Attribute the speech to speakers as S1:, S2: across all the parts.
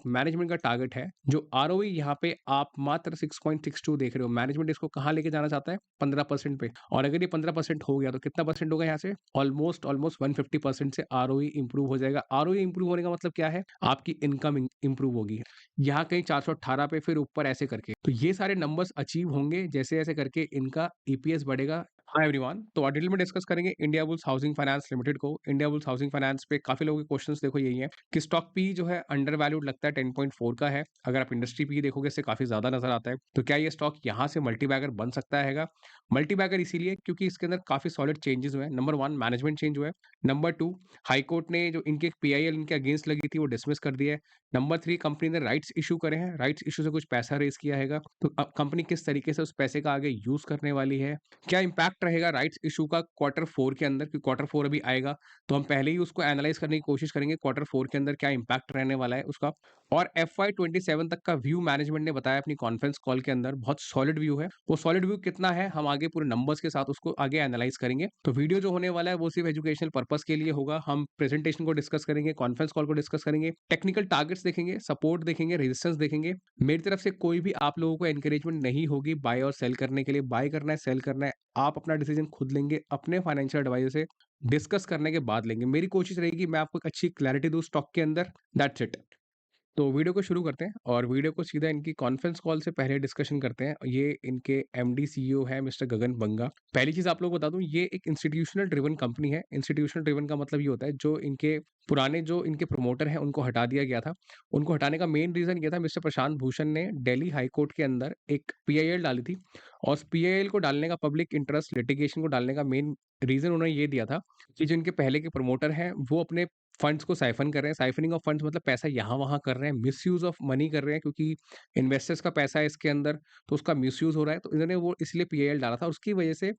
S1: Management का target है। जो आरओई यहाँ पे आप मात्र 6.62 देख रहे हो, मैनेजमेंट इसको कहाँ लेके जाना चाहता है? 15% पे। और अगर ये 15% हो गया तो कितना परसेंट होगा यहाँ से? ऑलमोस्ट ऑलमोस्ट 150% से आरओई इंप्रूव हो जाएगा। आरओई इंप्रूव होने का मतलब क्या है? आपकी इनकम इंप्रूव होगी। यहाँ कहीं 418 पे, फिर ऊपर ऐसे करके। तो ये सारे नंबर्स अचीव होंगे जैसे-जैसे करके इनका ईपीएस बढ़ेगा। हाय एवरीवन, तो डिटेल में डिस्कस करेंगे India bulls housing finance limited को। इंडिया बुल्स हाउसिंग फाइनेंस पे काफी लोगों के क्वेश्चंस देखो यही है कि स्टॉक पी जो है अंडर वैल्यूड लगता है, 10.4 का है। अगर आप इंडस्ट्री पी देखोगे इससे काफी ज्यादा नजर आता है। तो क्या ये स्टॉक यहाँ से मल्टीबैगर बन सकता है? मल्टीबैगर इसीलिए क्योंकि इसके अंदर काफी सॉलिड चेंजेस हुए हैं। नंबर 1, मैनेजमेंट चेंज हुआ है। नंबर 2, हाई कोर्ट ने जो इनके पीआईएल इनके अगेंस्ट लगी थी वो डिसमिस कर दिया है। नंबर 3, कंपनी ने राइट्स इशू करे हैं, राइट्स इशू से कुछ पैसा रेज किया है। तो अब कंपनी किस तरीके से उस पैसे का आगे यूज करने वाली है, क्या इंपैक्ट रहेगा राइट्स इशू का Q4 के अंदर, क्योंकि Q4 अभी आएगा, तो हम पहले ही उसको एनालाइज करने की कोशिश करेंगे Q4 के अंदर क्या इंपैक्ट रहने वाला है उसका। और FY27 तक का व्यू मैनेजमेंट ने बताया अपनी कॉन्फ्रेंस कॉल के अंदर, बहुत सॉलिड व्यू है। वो सॉलिड व्यू कितना है हम आगे पूरे नंबर्स के साथ उसको आगे एनालाइज करेंगे। तो वीडियो जो होने वाला है वो सिर्फ एजुकेशनल पर्पस के लिए होगा। हम प्रेजेंटेशन को डिस्कस करेंगे, कॉन्फ्रेंस कॉल को डिस्कस करेंगे, टेक्निकल टारगेट्स देखेंगे, सपोर्ट देखेंगे, रेजिस्टेंस देखेंगे। मेरी तरफ से कोई भी आप लोगों को एनकरेजमेंट नहीं होगी बाय और सेल करने के लिए। बाय करना है, सेल करना है, आप अपना डिसीजन खुद लेंगे, अपने फाइनेंशियल एडवाइजर से डिस्कस करने के बाद लेंगे। मेरी कोशिश रहेगी मैं आपको एक अच्छी क्लैरिटी दूं स्टॉक के अंदर। That's it. तो वीडियो को शुरू करते हैं और वीडियो को सीधा इनकी कॉन्फ्रेंस कॉल से पहले डिस्कशन करते हैं। ये इनके एमडी सीईओ है मिस्टर गगन बंगा। पहली चीज आप लोगों को बता दूं, ये एक इंस्टीट्यूशनल ड्रिवन कंपनी है। इंस्टीट्यूशनल ड्रिवन का मतलब ये होता है जो इनके पुराने जो इनके प्रमोटर हैं उनको हटा दिया गया था। उनको हटाने का मेन रीजन ये था, मिस्टर प्रशांत भूषण ने दिल्ली हाई कोर्ट के अंदर एक पीआईएल डाली थी। और उस पीआईएल को डालने का, पब्लिक इंटरेस्ट लिटिगेशन को डालने का मेन रीजन उन्होंने ये दिया था कि जो इनके पहले के प्रमोटर हैं वो अपने फंड्स को साइफन कर रहे हैं। साइफनिंग ऑफ फंड्स मतलब पैसा यहाँ वहाँ कर रहे हैं, मिसयूज ऑफ मनी कर रहे हैं, क्योंकि इन्वेस्टर्स का पैसा है इसके अंदर, तो उसका मिसयूज हो रहा है। तो इन्होंने वो इसलिए पीएल डाला था। उसकी वजह से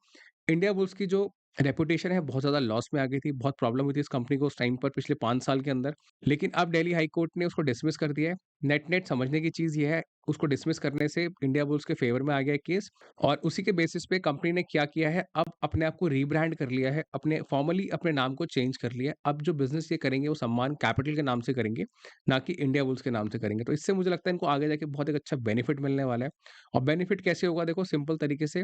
S1: इंडिया बुल्स की जो रेपुटेशन है बहुत ज्यादा लॉस में आ गई थी। बहुत प्रॉब्लम हुई थी इस कंपनी को उस टाइम पर, पिछले 5 साल के अंदर। लेकिन अब दिल्ली हाई कोर्ट ने उसको डिसमिस कर दिया है। नेट नेट समझने की चीज ये है, उसको डिसमिस करने से इंडिया बुल्स के फेवर में आ गया है केस। और उसी के बेसिस पे कंपनी ने क्या किया है, अब अपने आप को रीब्रांड कर लिया है, अपने फॉर्मली अपने नाम को चेंज कर लिया है। अब जो बिजनेस ये करेंगे वो सम्मान कैपिटल के नाम से करेंगे, ना कि इंडिया बुल्स के नाम से करेंगे। तो इससे मुझे लगता है इनको आगे जाके बहुत एक अच्छा बेनिफिट मिलने वाला है। और बेनिफिट कैसे होगा, देखो सिंपल तरीके से,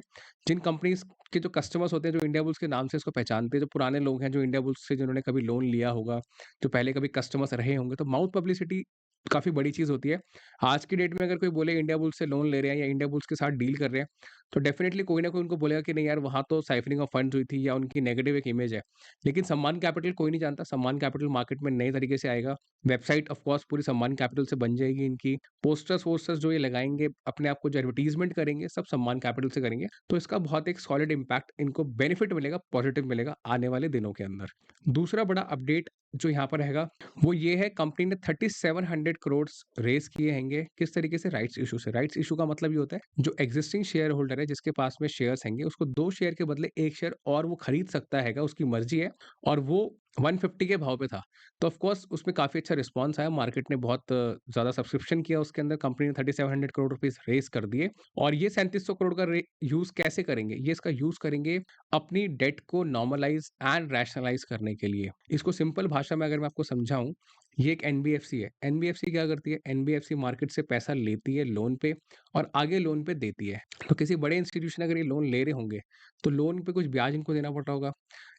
S1: जिन कंपनीज के जो कस्टमर्स होते हैं जो इंडिया बुल्स के नाम से इसको पहचानते हैं, जो पुराने लोग हैं जो इंडिया बुल्स से जिन्होंने कभी लोन लिया होगा, जो पहले कभी कस्टमर्स रहे होंगे, तो माउथ पब्लिसिटी काफी बड़ी चीज होती है। आज की डेट में अगर कोई बोले इंडिया बुल्स से लोन ले रहे हैं या इंडिया बुल्स के साथ डील कर रहे हैं, तो डेफिनेटली कोई ना कोई उनको बोलेगा कि नहीं यार वहां तो साइफनिंग ऑफ फंड्स हुई थी, या उनकी नेगेटिव एक इमेज है। लेकिन सम्मान कैपिटल कोई नहीं जानता। सम्मान कैपिटल मार्केट में नए तरीके से आएगा। वेबसाइट ऑफ कोर्स पूरी सम्मान कैपिटल से बन जाएगी इनकी। पोस्टर्स वोस्टर्स जो ये लगाएंगे, अपने आप को जो एडवर्टीजमेंट करेंगे, सब सम्मान कैपिटल से करेंगे। तो इसका बहुत एक सॉलिड इंपैक्ट इनको बेनिफिट मिलेगा, पॉजिटिव मिलेगा आने वाले दिनों के अंदर। दूसरा बड़ा अपडेट जो यहाँ पर रहेगा वो ये है, कंपनी ने 3700 करोड़ रेस किए हैंगे। किस तरीके से? राइट्स इशू से। राइट्स इशू का मतलब ये होता है जो एग्जिस्टिंग शेयर होल्डर है जिसके पास में शेयर्स हैंगे, उसको 2 शेयर के बदले 1 शेयर और वो खरीद सकता है, उसकी मर्जी है। और वो 150 के भाव पे था। तो ऑफ कोर्स उसमें काफी अच्छा रिस्पांस आया, मार्केट ने बहुत ज्यादा सब्सक्रिप्शन किया उसके अंदर। कंपनी ने 3700 करोड़ रुपीस रेस कर दिए। और ये 3700 करोड़ का यूज कैसे करेंगे? ये इसका यूज करेंगे अपनी डेट को नॉर्मलाइज एंड रैशनलाइज करने के लिए। इसको सिंपल भाषा में अगर मैं आपको समझाऊं, ये एक एनबीएफसी है। एनबीएफसी क्या करती है? एनबीएफसी मार्केट से पैसा लेती है लोन पे और आगे लोन पे देती है। तो किसी बड़े इंस्टीट्यूशन अगर ये लोन ले रहे होंगे तो लोन पे कुछ ब्याज इनको देना पड़ता होगा।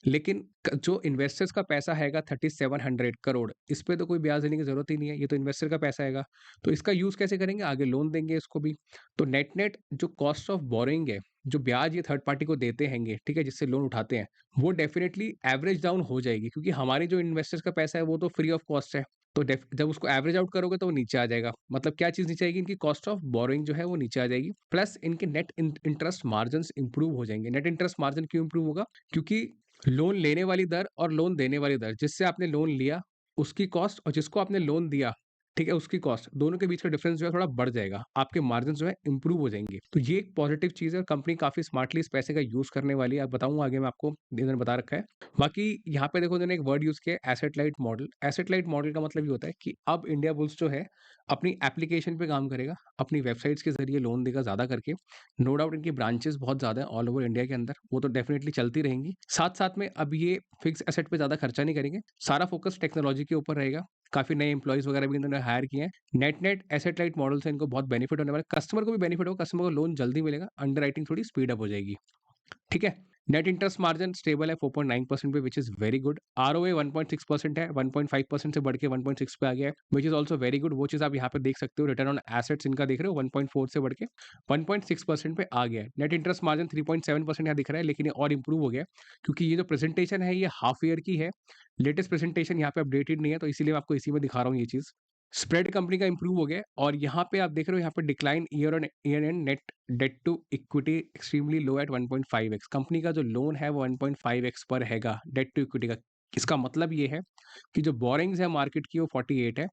S1: लेकिन जो इन्वेस्टर्स का पैसा हैगा 3700 करोड़, इस पे तो कोई ब्याज देने की जरूरत ही नहीं है, ये तो इन्वेस्टर का पैसा हैगा। तो इसका यूज कैसे करेंगे? आगे लोन देंगे इसको भी। तो नेट नेट जो कॉस्ट ऑफ बोरोइंग है, जो ब्याज ये थर्ड पार्टी को देते हैंगे, ठीक है, जिससे लोन उठाते हैं, वो डेफिनेटली एवरेज डाउन हो जाएगी, क्योंकि हमारे जो इन्वेस्टर्स का पैसा है वो तो फ्री ऑफ कॉस्ट है। तो जब उसको एवरेज आउट करोगे तो वो नीचे आ जाएगा। मतलब क्या चीज नीचे आएगी? इनकी कॉस्ट ऑफ बोरोइंग जो है वो नीचे आ जाएगी, प्लस इनके नेट इंटरेस्ट मार्जिन इंप्रूव हो जाएंगे। नेट इंटरेस्ट मार्जिन क्यों इंप्रूव होगा? क्योंकि लोन लेने वाली दर और लोन देने वाली दर, जिससे आपने लोन लिया उसकी कॉस्ट और जिसको आपने लोन दिया, ठीक है, उसकी कॉस्ट, दोनों के बीच का डिफरेंस जो है थोड़ा बढ़ जाएगा। आपके मार्जिन जो है इंप्रूव हो जाएंगे। तो ये एक पॉजिटिव चीज है और कंपनी काफी स्मार्टली इस पैसे का यूज करने वाली है। आप बताऊंगा आगे, मैं आपको इन्होंने बता रखा है। बाकी यहाँ पे देखो इन्होंने एक वर्ड यूज किया है, asset light model. Asset light model का मतलब ये होता है कि अब इंडिया बुल्स जो है अपनी एप्लीकेशन पे काम करेगा, अपनी वेबसाइट्स के जरिए लोन देगा ज्यादा करके। नो डाउट इनकी ब्रांचेस बहुत ज्यादा है ऑल ओवर इंडिया के अंदर, वो तो डेफिनेटली चलती रहेंगी। साथ साथ में अब ये फिक्स एसेट पे ज्यादा खर्चा नहीं करेंगे, सारा फोकस टेक्नोलॉजी के ऊपर रहेगा। काफ़ी नए एम्प्लॉइज़ वगैरह भी इन्होंने हायर किए हैं। नेट-नेट एसेट लाइट मॉडल से इनको बहुत बेनिफिट होने वाला है। कस्टमर को भी बेनिफिट होगा, कस्टमर को लोन जल्दी मिलेगा, अंडरराइटिंग थोड़ी स्पीड अप हो जाएगी। ठीक है? नेट इंटरेस्ट मार्जिन स्टेबल है 4.9% पे, which is very good. ROA 1.6% है, 1.5% से बढ़ के 1.6 पे आ गया है, which is also very good. वो चीज़ आप यहाँ पे देख सकते हो। रिटर्न ऑन एसेट्स इनका देख रहे हो 1.4 से बढ़ के 1.6% पे आ गया है। नेट इंटरेस्ट मार्जिन 3.7% यहाँ दिख रहा है, लेकिन ये और इंप्रूव हो गया है, क्योंकि ये जो प्रेजेंटेशन है ये हाफ ईयर की है। लेटेस्ट प्रेजेंटेशन यहाँ पे अपडेटेड नहीं है, तो इसीलिए मैं आपको इसी में दिखा रहा हूँ ये चीज़। स्प्रेड कंपनी का इंप्रूव हो गया है, और यहाँ पे आप देख रहे हो, यहाँ पे decline year on year and net debt to equity extremely low at 1.5x। Company का जो लोन है वो 1.5x पर हैगा डेट टू इक्विटी का। इसका मतलब ये है कि जो बोरिंग्स है मार्केट की वो 48 है,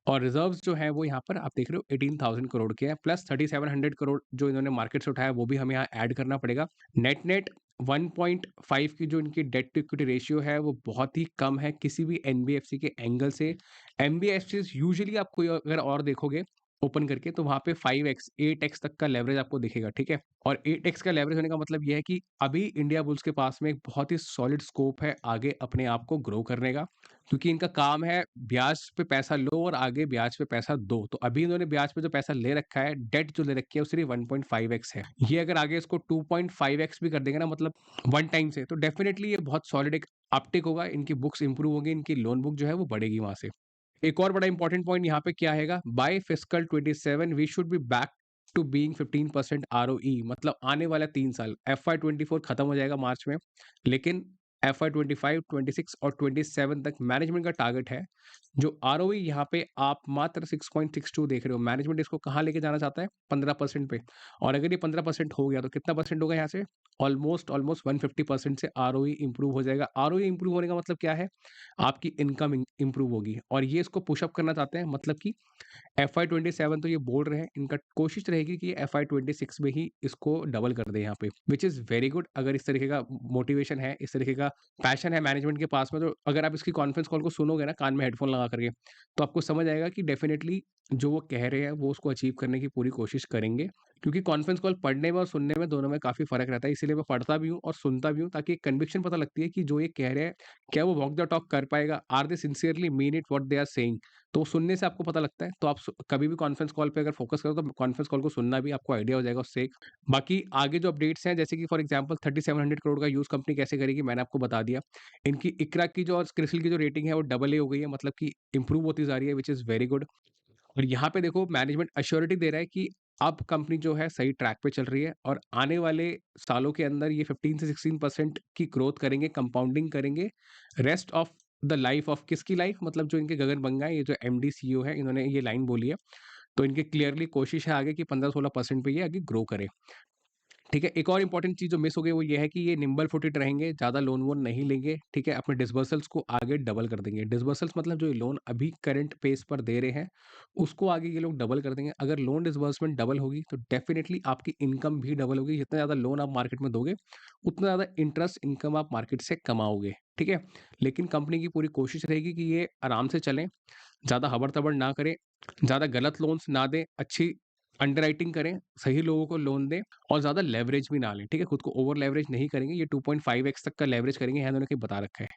S1: और रिजर्व्स जो है वो यहाँ पर आप देख रहे हो 18,000 करोड़ के हैं, प्लस 3700 करोड़ जो इन्होंने मार्केट से उठाया वो भी हमें यहाँ ऐड करना पड़ेगा। नेट नेट 1.5 की जो इनकी डेट टू इक्विटी रेशियो है वो बहुत ही कम है किसी भी एनबीएफसी के एंगल से। एनबीएफसी यूजुअली आप कोई अगर और देखोगे ओपन करके, तो वहाँ पे 5x 8x तक का लेवरेज आपको दिखेगा, ठीक है? और 8x का लेवरेज होने का मतलब ये है कि अभी इंडिया बुल्स के पास में एक बहुत ही सॉलिड स्कोप है आगे अपने आप को ग्रो करने का, क्योंकि इनका काम है ब्याज पे पैसा लो और आगे ब्याज पे पैसा दो। तो अभी इन्होंने ब्याज पे जो पैसा ले रखा है, डेट जो ले रखी है, वो सिर्फ 1.5x है। ये अगर आगे इसको 2.5x भी कर देंगे ना, मतलब वन टाइम से, तो डेफिनेटली ये बहुत सॉलिड एक अपटिक होगा, इनकी बुक्स इंप्रूव होगी, इनकी लोन बुक जो है वो बढ़ेगी वहां से। एक और बड़ा इंपॉर्टेंट पॉइंट यहाँ पे क्या हैगा, by fiscal 27 we should be back to being 15% ROE. मतलब आने वाला 3 साल, FY24 खत्म हो जाएगा मार्च में, लेकिन FY25, 26 और 27 तक मैनेजमेंट का टारगेट है जो आरओई यहाँ पे आप मात्र 6.62 देख रहे हो। मैनेजमेंट इसको कहाँ लेके जाना चाहता है? 15% पे। और अगर ये 15% हो गया तो कितना परसेंट होगा यहाँ से? ऑलमोस्ट ऑलमोस्ट 150% से आरओई इंप्रूव हो जाएगा। आरओई इंप्रूव होने का मतलब क्या है? आपकी इनकम इंप्रूव होगी, और ये इसको पुशअप करना चाहते हैं, मतलब कि FY27 तो ये बोल रहे हैं, इनका कोशिश रहेगी कि FY26 में ही इसको डबल कर दे यहाँ पे, विच इज़ वेरी गुड। अगर इस तरीके का मोटिवेशन है, इस तरीके का पैशन है मैनेजमेंट के पास में, तो अगर आप इसकी कॉन्फ्रेंस कॉल को सुनोगे ना कान में हेडफोन लगा करके, तो आपको समझ आएगा कि डेफिनेटली जो वो कह रहे हैं वो उसको अचीव करने की पूरी कोशिश करेंगे। क्योंकि कॉन्फ्रेंस कॉल पढ़ने में और सुनने में दोनों में काफ़ी फ़र्क रहता है, इसीलिए मैं पढ़ता भी हूँ और सुनता भी हूँ, ताकि एक कन्विक्शन पता लगती है कि जो ये कह रहे हैं, क्या वो वॉक द टॉक कर पाएगा? Are they sincerely mean it what they are saying? तो सुनने से आपको पता लगता है। तो आप कभी भी कॉन्फ्रेंस कॉल पे अगर फोकस करो, तो कॉन्फ्रेंस कॉल को सुनना भी आपको आइडिया हो जाएगा उससे एक। बाकी आगे जो अपडेट्स हैं, जैसे कि फॉर एग्जांपल 3700 करोड़ का यूज़ कंपनी कैसे करेगी, मैंने आपको बता दिया। इनकी इक्रा की जो और क्रिसिल की जो रेटिंग है वो डबल ए हो गई है, मतलब कि इंप्रूव होती जा रही है, विच इज़ वेरी गुड। और यहाँ पे देखो मैनेजमेंट अश्योरिटी दे रहा है कि अब कंपनी जो है सही ट्रैक पे चल रही है, और आने वाले सालों के अंदर ये 15 से 16% की ग्रोथ करेंगे, कंपाउंडिंग करेंगे। Rest of the life of किसकी लाइफ, मतलब जो इनके गगन बंगा है, ये जो एमडी सीईओ है, इन्होंने ये लाइन बोली है। तो इनकी क्लियरली कोशिश है आगे कि 15-16% पे ये आगे ग्रो करे। ठीक है, एक और इंपॉर्टेंट चीज़ जो मिस हो गई वो ये है कि ये निम्बल फुटेड रहेंगे, ज़्यादा लोन वोन नहीं लेंगे, ठीक है? अपने डिसबर्सल्स को आगे डबल कर देंगे। डिसबर्सल्स मतलब जो ये लोन अभी करंट पेस पर दे रहे हैं, उसको आगे ये लोग डबल कर देंगे। अगर लोन डिसबर्समेंट डबल होगी, तो डेफिनिटली आपकी इनकम भी डबल होगी। जितना ज़्यादा लोन आप मार्केट में दोगे, उतना ज़्यादा इंटरेस्ट इनकम आप मार्केट से कमाओगे, ठीक है? लेकिन कंपनी की पूरी कोशिश रहेगी कि ये आराम से चलें, ज़्यादा हबड़-तबड़ ना करें, ज़्यादा गलत लोन्स ना दें, अच्छी अंडरराइटिंग करें, सही लोगों को लोन दें, और ज़्यादा लेवरेज भी ना लें, ठीक है? खुद को ओवर लेवरेज नहीं करेंगे, ये 2.5x तक का लेवरेज करेंगे, यहाँ इन्होंने कहीं बता रखा है।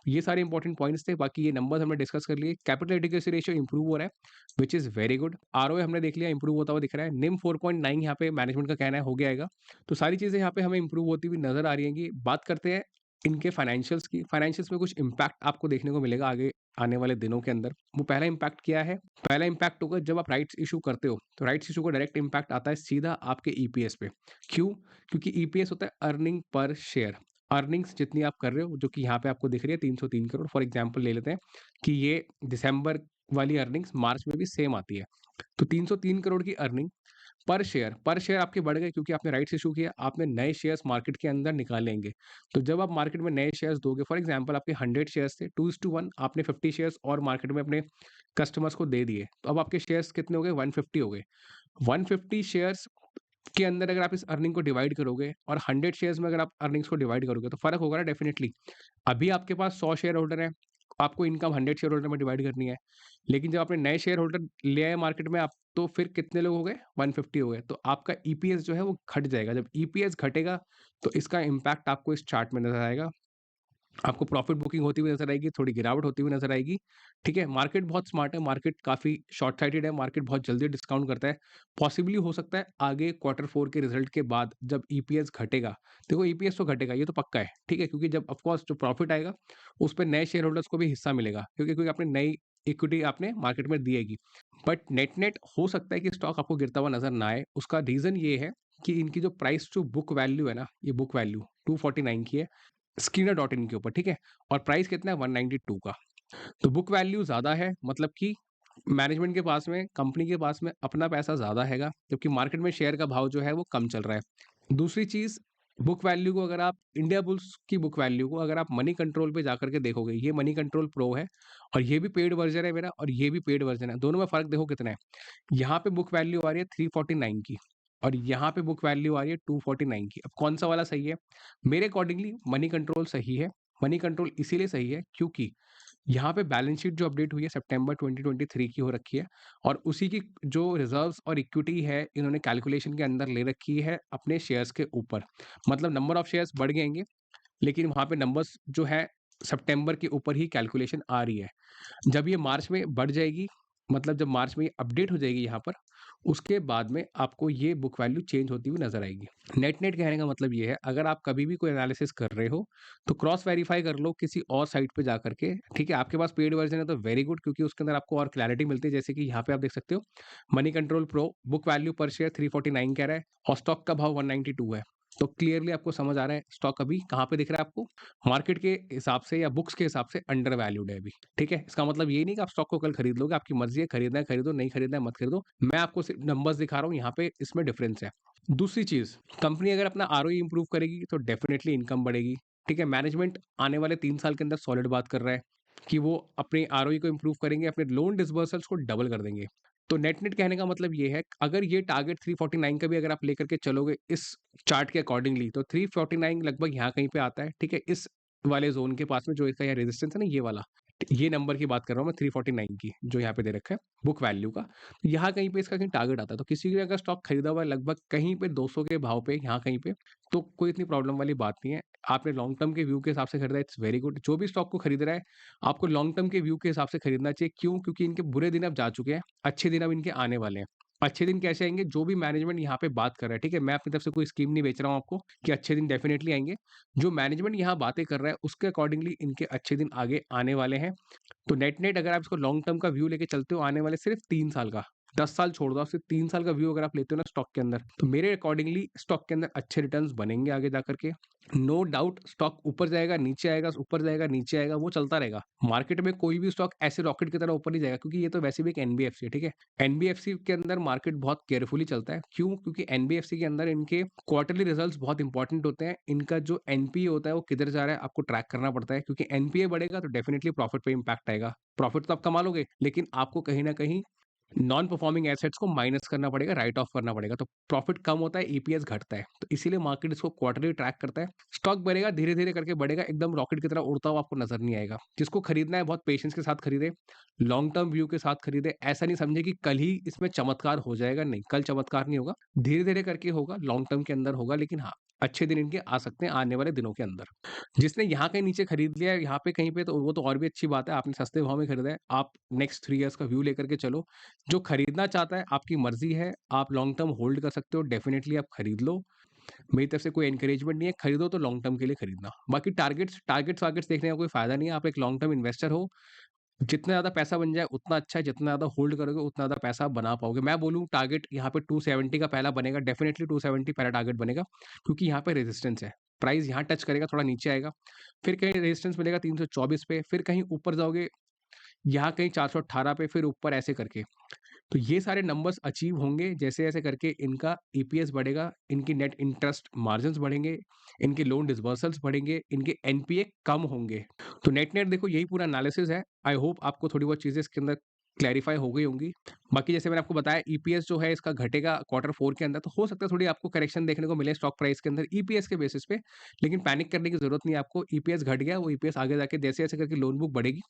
S1: ये सारे इंपॉर्टेंट पॉइंट्स थे, बाकी ये नंबर्स हमने डिस्कस कर लिए। कैपिटल एडिक्वेसी रेशियो इंप्रूव हो रहा है, which is very good. ROA हमने देख लिया इंप्रूव होता हुआ दिख रहा है। निम 4.9 यहाँ पे मैनेजमेंट का कहना है हो गया आएगा। तो सारी चीज़ें यहाँ पे हमें इंप्रूव होती हुई नज़र आ रही हैं। बात करते हैं इनके फाइनेंशियल्स की। फाइनेंशियल्स में कुछ इम्पैक्ट आपको देखने को मिलेगा आगे आने वाले दिनों के अंदर। वो पहला इम्पैक्ट क्या है? पहला इम्पैक्ट होगा जब आप राइट्स इश्यू करते हो, तो राइट्स इश्यू का डायरेक्ट इम्पैक्ट आता है सीधा आपके ईपीएस पे। क्यों? क्योंकि ईपीएस होता है अर्निंग पर शेयर। अर्निंग्स जितनी आप कर रहे हो, जो कि यहाँ पे आपको दिख रही है 303 करोड़, फॉर एग्जांपल ले लेते हैं कि ये दिसंबर वाली अर्निंग्स मार्च में भी सेम आती है। तो 303 करोड़ की अर्निंग पर शेयर आपके बढ़ गए, क्योंकि आपने राइट्स इशू किया, आपने नए शेयर्स मार्केट के अंदर निकालेंगे। तो जब आप मार्केट में नए शेयर्स दोगे, फॉर एग्जांपल आपके 100 शेयर्स थे, 2:1 आपने 50 शेयर्स और मार्केट में अपने कस्टमर्स को दे दिए, तो अब आपके शेयर्स कितने हो गए? 150 हो गए। 150 शेयर्स के अंदर अगर आप इस अर्निंग को डिवाइड करोगे, और 100 शेयर्स में अगर आप अर्निंग्स को डिवाइड करोगे, तो फर्क होगा ना डेफिनेटली। अभी आपके पास 100 शेयर होल्डर है, आपको इनकम 100 शेयर होल्डर में डिवाइड करनी है। लेकिन जब आपने नए शेयर होल्डर ले आए मार्केट में, आप तो फिर कितने लोग हो गए? 150 हो गए। तो आपका ईपीएस जो है वो घट जाएगा। जब ईपीएस घटेगा, तो इसका इम्पैक्ट आपको इस चार्ट में नजर आएगा। आपको प्रॉफिट बुकिंग होती हुई नज़र आएगी, थोड़ी गिरावट होती हुई नज़र आएगी, ठीक है? मार्केट बहुत स्मार्ट है, मार्केट काफ़ी शॉर्ट साइटेड है, मार्केट बहुत जल्दी डिस्काउंट करता है। पॉसिबली हो सकता है आगे क्वार्टर 4 के रिजल्ट के बाद जब ईपीएस घटेगा, देखो ईपीएस तो घटेगा, ये तो पक्का है, ठीक है? क्योंकि जब ऑफ कोर्स जो प्रॉफिट आएगा, उस पे नए शेयर होल्डर्स को भी हिस्सा मिलेगा, क्योंकि आपने नई इक्विटी आपने मार्केट में दिएगी। बट नेट-नेट हो सकता है कि स्टॉक आपको गिरता हुआ नज़र ना आए, उसका रीज़न ये है कि इनकी जो प्राइस टू बुक वैल्यू है ना, ये बुक वैल्यू 249 की है। स्कीनर डॉट इन के ऊपर, ठीक है? और प्राइस कितना है 192 का। तो बुक वैल्यू ज़्यादा है, मतलब कि मैनेजमेंट के पास में, कंपनी के पास में अपना पैसा ज़्यादा हैगा, जबकि मार्केट में शेयर का भाव जो है वो कम चल रहा है। दूसरी चीज़, बुक वैल्यू को अगर आप इंडिया बुल्स की बुक वैल्यू को अगर आप मनी कंट्रोल पे जाकर के देखोगे, ये मनी कंट्रोल प्रो है और ये भी पेड वर्ज़न है मेरा और ये भी पेड वर्ज़न है। दोनों में फ़र्क देखो कितना है। यहाँ पे बुक वैल्यू आ रही है 349 की और यहाँ पे बुक वैल्यू आ रही है 249 की। अब कौन-सा वाला सही है? मेरे अकॉर्डिंगली मनी कंट्रोल सही है। मनी कंट्रोल इसीलिए सही है क्योंकि यहाँ पे बैलेंस शीट जो अपडेट हुई है सितंबर 2023 की हो रखी है और उसी की जो रिजर्व्स और इक्विटी है इन्होंने कैलकुलेशन के अंदर ले रखी है अपने शेयर्स के ऊपर। मतलब नंबर ऑफ शेयर्स बढ़ गएँगे, लेकिन वहाँ पे नंबर्स जो है सितंबर के ऊपर ही कैलकुलेशन आ रही है। जब ये मार्च में बढ़ जाएगी, मतलब जब मार्च में ये अपडेट हो जाएगी यहाँ पर, उसके बाद में आपको ये बुक वैल्यू चेंज होती हुई नज़र आएगी। नेट-नेट कहने का मतलब ये है, अगर आप कभी भी कोई एनालिसिस कर रहे हो, तो क्रॉस वेरीफाई कर लो किसी और साइट पे जाकर के, ठीक है? आपके पास पेड वर्ज़न है तो वेरी गुड क्योंकि उसके अंदर आपको और क्लैरिटी मिलती है, जैसे कि यहाँ पे आप देख सकते हो, money control pro book value पर शेयर 349 कह रहा है और स्टॉक का भाव 192 है। तो क्लियरली आपको समझ आ रहा है स्टॉक अभी कहाँ पे दिख रहा है आपको? मार्केट के हिसाब से या बुक्स के हिसाब से अंडर वैल्यूड है अभी, ठीक है? इसका मतलब ये नहीं कि आप स्टॉक को कल खरीद लोगे, आपकी मर्ज़ी है खरीदना है खरीदो, नहीं खरीदना है मत खरीदो। मैं आपको सिर्फ नंबर्स दिखा रहा हूँ, यहाँ पे इसमें डिफरेंस है। दूसरी चीज़, कंपनी अगर अपना आरओई इंप्रूव करेगी तो डेफिनिटली इनकम बढ़ेगी, ठीक है? मैनेजमेंट आने वाले 3 साल के अंदर सॉलिड बात कर रहा है कि वो अपने आरओई को इंप्रूव करेंगे, अपने लोन डिसबर्सल्स को डबल कर देंगे। तो नेट-नेट कहने का मतलब ये है, अगर ये टारगेट 349 का भी अगर आप लेकर के चलोगे इस चार्ट के अकॉर्डिंगली तो 349 लगभग यहाँ कहीं पे आता है, ठीक है? इस वाले ज़ोन के पास में जो इसका यहाँ रेजिस्टेंस है ना ये वाला, ये नंबर की बात कर रहा हूँ मैं 349 की, जो यहाँ पे दे रखा है बुक वैल्यू का। यहाँ कहीं पे इसका कहीं टारगेट आता है, तो किसी ने अगर स्टॉक खरीदा हुआ है लगभग कहीं पे 200 के भाव पे, यहाँ कहीं पे, तो कोई इतनी प्रॉब्लम वाली बात नहीं है। आपने लॉन्ग टर्म के व्यू के हिसाब से खरीदा है, इट्स वेरी गुड। जो भी स्टॉक को खरीद रहा है, आपको लॉन्ग टर्म के व्यू के हिसाब से खरीदना चाहिए। क्यों? क्योंकि इनके बुरे दिन अब जा चुके हैं, अच्छे दिन अब इनके आने वाले हैं। अच्छे दिन कैसे आएँगे? जो भी मैनेजमेंट यहाँ पे बात कर रहा है, ठीक है? मैं अपनी तरफ से कोई स्कीम नहीं बेच रहा हूँ आपको कि अच्छे दिन डेफिनिटली आएँगे। जो मैनेजमेंट यहाँ बातें कर रहा है, उसके अकॉर्डिंगली इनके अच्छे दिन आगे आने वाले हैं। तो नेट-नेट अगर आप इसको लॉन्ग टर्म का व्यू लेके चलते हो आने वाले सिर्फ 3 साल का, 10 साल छोड़ दो, आप सिर्फ 3 साल का व्यू अगर आप लेते हो ना स्टॉक के अंदर, तो मेरे अकॉर्डिंगली स्टॉक के अंदर अच्छे रिटर्न्स बनेंगे आगे जाकर के। नो डाउट स्टॉक ऊपर जाएगा, नीचे आएगा, ऊपर जाएगा, नीचे आएगा, वो चलता रहेगा। मार्केट में कोई भी स्टॉक ऐसे रॉकेट की तरह ऊपर नहीं जाएगा क्योंकि ये तो वैसे भी एक एनबीएफसी है, ठीक है? एनबीएफसी के अंदर मार्केट बहुत केयरफुली चलता है। क्यों? क्योंकि एनबीएफसी के अंदर इनके क्वार्टरली रिजल्ट्स बहुत इंपॉर्टेंट होते हैं। इनका जो एनपीए होता है वो किधर जा रहा है आपको ट्रैक करना पड़ता है क्योंकि एनपीए बढ़ेगा तो डेफिनिटली प्रॉफिट पे इम्पैक्ट आएगा। प्रॉफिट तो आप कमा लोगे, लेकिन आपको कहीं न कहीं नॉन परफॉर्मिंग एसेट्स को माइनस करना पड़ेगा, राइट ऑफ करना पड़ेगा, तो प्रॉफिट कम होता है, ईपीएस घटता है। तो इसीलिए मार्केट इसको क्वार्टरली ट्रैक करता है। स्टॉक बढ़ेगा, धीरे-धीरे करके बढ़ेगा, एकदम रॉकेट की तरह उड़ता हुआ आपको नज़र नहीं आएगा। जिसको खरीदना है बहुत पेशेंस के साथ खरीदे, लॉन्ग टर्म व्यू के साथ खरीदे। ऐसा नहीं समझे कि कल ही इसमें चमत्कार हो जाएगा, नहीं, कल चमत्कार नहीं होगा। धीरे-धीरे करके होगा, लॉन्ग टर्म के अंदर होगा, लेकिन हाँ, अच्छे दिन इनके आ सकते हैं आने वाले दिनों के अंदर। जिसने यहाँ कहीं नीचे खरीद लिया है, यहाँ पे कहीं पे, तो वो तो और भी अच्छी बात है, आपने सस्ते भाव में खरीदा है। आप नेक्स्ट 3 इयर्स का व्यू लेकर के चलो। जो खरीदना चाहता है, आपकी मर्ज़ी है, आप लॉन्ग टर्म होल्ड कर सकते हो, डेफ़िनिटली आप खरीद लो। मेरी तरफ से कोई एनकरेजमेंट नहीं है, खरीदो तो लॉन्ग टर्म के लिए खरीदना। बाकी टारगेट्स-वारगेट्स देखने का कोई फ़ायदा नहीं है, आप एक लॉन्ग टर्म इन्वेस्टर हो, जितना ज़्यादा पैसा बन जाए उतना अच्छा है, जितना ज़्यादा होल्ड करोगे उतना ज़्यादा पैसा आप बना पाओगे। मैं बोलूँ टारगेट यहाँ पे 270 का पहला बनेगा, डेफ़िनिटली 270 पहला टारगेट बनेगा, क्योंकि यहाँ पे रेजिस्टेंस है। प्राइस यहाँ टच करेगा, थोड़ा नीचे आएगा, फिर कहीं रेजिस्टेंस मिलेगा 324 पे, फिर कहीं ऊपर जाओगे, यहाँ कहीं 418 पे, फिर ऊपर ऐसे करके। तो ये सारे नंबर्स अचीव होंगे जैसे-जैसे करके इनका ईपीएस बढ़ेगा, इनकी नेट इंटरेस्ट मार्जिन्स बढ़ेंगे, इनके लोन डिसबर्सल्स बढ़ेंगे, इनके एनपीए कम होंगे। तो नेट-नेट देखो यही पूरा एनालिसिस है। आई होप आपको थोड़ी बहुत चीज़ें इसके अंदर क्लैरिफाई हो गई होंगी। बाकी जैसे मैंने आपको बताया ईपीएस जो है इसका घटेगा क्वार्टर 4 के अंदर, तो हो सकता है थोड़ी आपको करेक्शन देखने को मिले स्टॉक प्राइस के अंदर ईपीएस के बेसिस पे, लेकिन पैनिक करने की ज़रूरत नहीं है आपको। ईपीएस घट गया, वो ईपीएस आगे जाके जैसे-जैसे करके लोन बुक बढ़ेगी,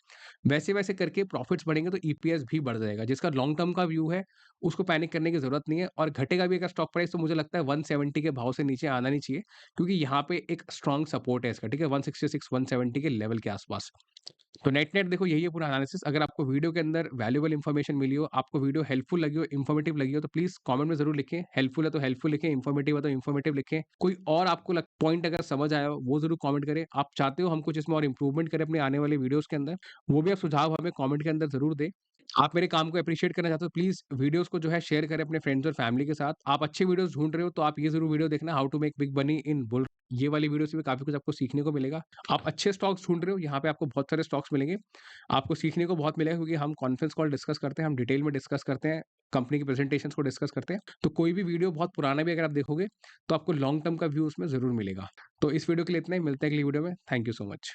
S1: वैसे-वैसे करके प्रॉफिट्स बढ़ेंगे तो ईपीएस भी बढ़ जाएगा। जिसका लॉन्ग टर्म का व्यू है, उसको पैनिक करने की ज़रूरत नहीं है और घटेगा भी अगर स्टॉक प्राइस तो मुझे लगता है 170 के भाव से नीचे आना नहीं चाहिए, क्योंकि यहाँ पे एक स्ट्रॉन्ग सपोर्ट है इसका, ठीक है? 166, 170 के लेवल के आसपास। तो नेट-नेट देखो यही है पूरा एनालिसिस। अगर आपको वीडियो के अंदर वैल्यूएबल इन्फॉर्मेशन मिली हो, आपको वीडियो हेल्पफुल लगी हो, इन्फॉर्मेटिव लगी हो, तो प्लीज़ कमेंट में ज़रूर लिखें। हेल्पफुल है तो हेल्पफुल लिखें, इन्फॉर्मेटिव है तो इन्फॉर्मेटिव लिखें। कोई और आपको पॉइंट अगर समझ आया हो, वो ज़रूर कमेंट करें। आप चाहते हो हम कुछ इसमें और इम्प्रूवमेंट करें अपने आने वाले वीडियोज़ के अंदर, वो भी आप सुझाव हमें कमेंट के अंदर ज़रूर दें। आप मेरे काम को एप्रिशिएट करना चाहते हो, प्लीज़ वीडियोज़ को जो है शेयर करें अपने फ्रेंड्स और फैमिली के साथ। आप अच्छे वीडियोज़ ढूँढ रहे हो, तो आप ये ज़रूर वीडियो देखना, how to make big money in bull. ये वाली वीडियो से भी काफ़ी कुछ आपको सीखने को मिलेगा। आप अच्छे स्टॉक्स ढूँढ रहे हो, यहाँ पे आपको बहुत सारे स्टॉक्स मिलेंगे। आपको सीखने को बहुत मिलेगा क्योंकि हम कॉन्फ्रेंस कॉल डिस्कस करते हैं, हम डिटेल में डिस्कस करते हैं, कंपनी की प्रेजेंटेशंस को डिस्कस करते हैं। तो कोई भी वीडियो बहुत पुराना भी अगर आप देखोगे, तो आपको लॉन्ग टर्म का व्यू उसमें ज़रूर मिलेगा। तो इस वीडियो के लिए इतना ही, मिलते हैं अगली वीडियो में। Thank you so much.